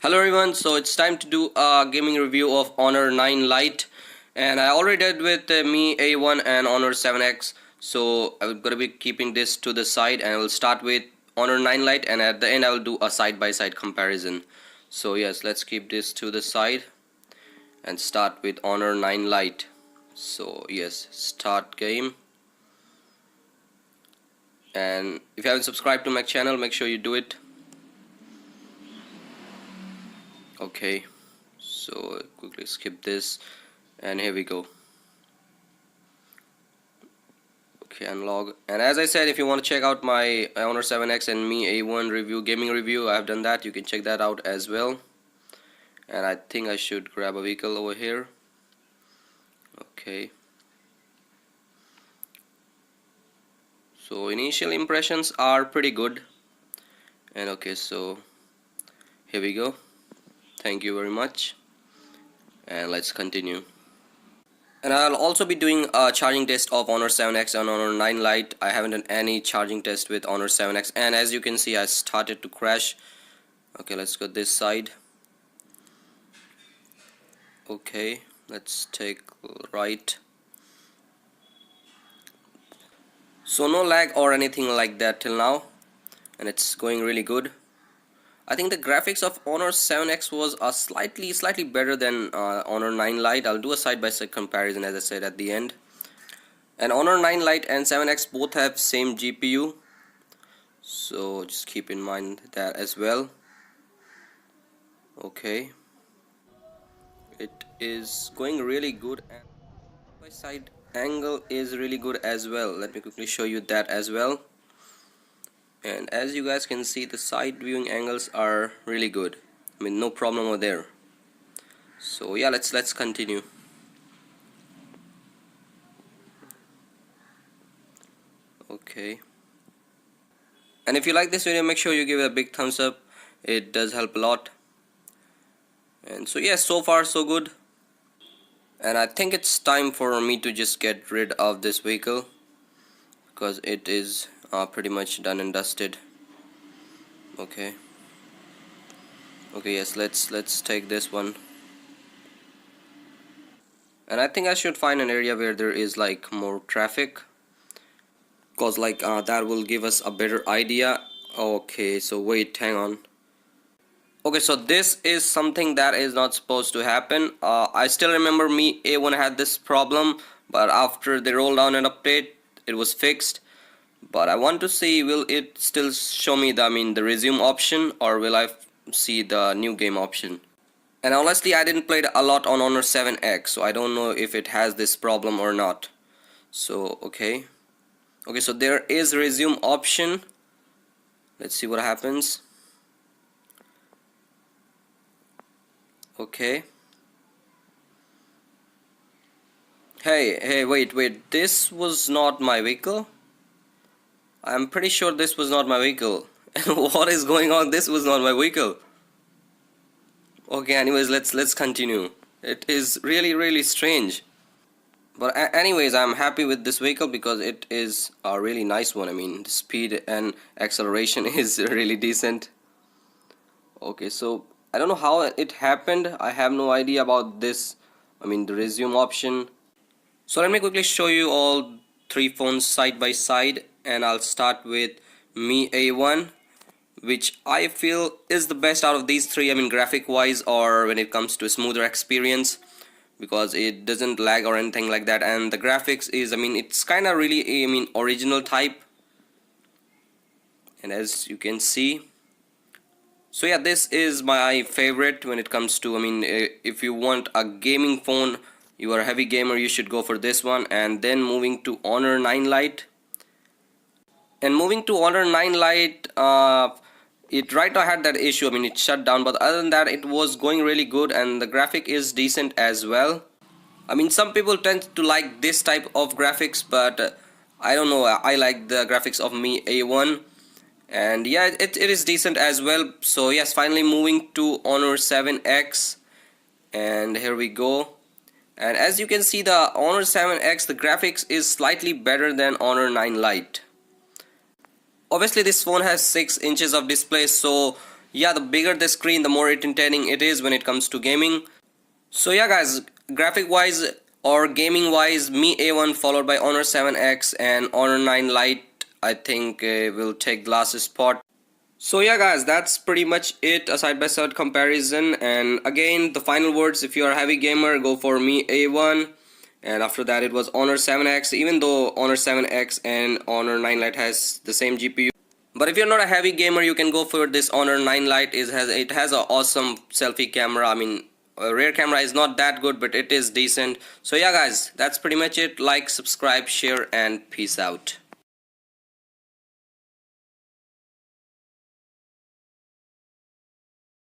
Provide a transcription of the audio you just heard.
Hello everyone, so it's time to do a gaming review of Honor 9 Lite, and I already did with Mi A1 and Honor 7X, so I'm gonna be keeping this to the side and I will start with Honor 9 Lite, and at the end I will do a side-by-side comparison. So yes, let's keep this to the side and start with Honor 9 Lite. So yes, start game. And if you haven't subscribed to my channel, make sure you do it. Okay, so quickly skip this, and here we go. Okay, unlog. And as I said, if you want to check out my Honor 7X and Mi A1 review, gaming review, I've done that. You can check that out as well. And I think I should grab a vehicle over here. Okay, so initial impressions are pretty good. And okay, so here we go. Thank you very much, and let's continue. And I'll also be doing a charging test of Honor 7X and Honor 9 Lite. I haven't done any charging test with Honor 7X, and as you can see, I started to crash. Okay, let's go this side. Okay, let's take right. So no lag or anything like that till now, and it's going really good. I think the graphics of Honor 7X was slightly better than Honor 9 Lite. I'll do a side-by-side comparison, as I said, at the end. And Honor 9 Lite and 7X both have same GPU, so just keep in mind that as well. Okay, it is going really good, and my side angle is really good as well. Let me quickly show you that as well. And as you guys can see, the side viewing angles are really good. I mean, no problem over there. So yeah, let's continue. Okay, and if you like this video, make sure you give it a big thumbs up. It does help a lot. And so yes, so far so good. And I think it's time for me to just get rid of this vehicle, because it is pretty much done and dusted. Okay, yes, let's take this one. And I think I should find an area where there is like more traffic, because like that will give us a better idea. Okay, so wait, hang on. Okay, so this is something that is not supposed to happen. I still remember Mi A1 had this problem, but after they rolled out an update, it was fixed. But I want to see, will it still show me the resume option, or will I see the new game option? And honestly, I didn't play it a lot on Honor 7X, so I don't know if it has this problem or not. So okay, so there is resume option. Let's see what happens. Okay. Hey, wait, this was not my vehicle. I'm pretty sure this was not my vehicle. What is going on? This was not my vehicle. Okay, anyways, let's continue. It is really strange. But anyways, I'm happy with this vehicle because it is a really nice one. I mean, the speed and acceleration is really decent. Okay, so I don't know how it happened. I have no idea about this. I mean, the resume option. So let me quickly show you all three phones side by side, and I'll start with Mi A1, which I feel is the best out of these three. I mean, graphic wise, or when it comes to a smoother experience, because it doesn't lag or anything like that. And the graphics is, I mean, it's kind of really, I mean, original type. And as you can see, so yeah, this is my favorite when it comes to, I mean, if you want a gaming phone, you are a heavy gamer, you should go for this one. And then moving to Honor 9 Lite. And moving to Honor 9 Lite, it right now had that issue. I mean, it shut down, but other than that, it was going really good, and the graphic is decent as well. I mean, some people tend to like this type of graphics, but I don't know, I like the graphics of Mi A1, and yeah, it is decent as well. So yes, finally moving to Honor 7X, and here we go. And as you can see, the Honor 7X, the graphics is slightly better than Honor 9 Lite. Obviously this phone has 6 inches of display, so Yeah, the bigger the screen, the more entertaining it is when it comes to gaming. So yeah guys, graphic wise or gaming wise, Mi A1 followed by Honor 7X and Honor 9 Lite I think will take glasses spot. So yeah guys, that's pretty much it, a side by side comparison. And again, the final words, if you are a heavy gamer, go for Mi A1, and after that it was Honor 7X, even though Honor 7X and Honor 9 Lite has the same GPU. But if you're not a heavy gamer, you can go for this Honor 9 Lite. It has an awesome selfie camera. I mean, a rear camera is not that good, but it is decent. So yeah guys, that's pretty much it. Like, subscribe, share, and peace out.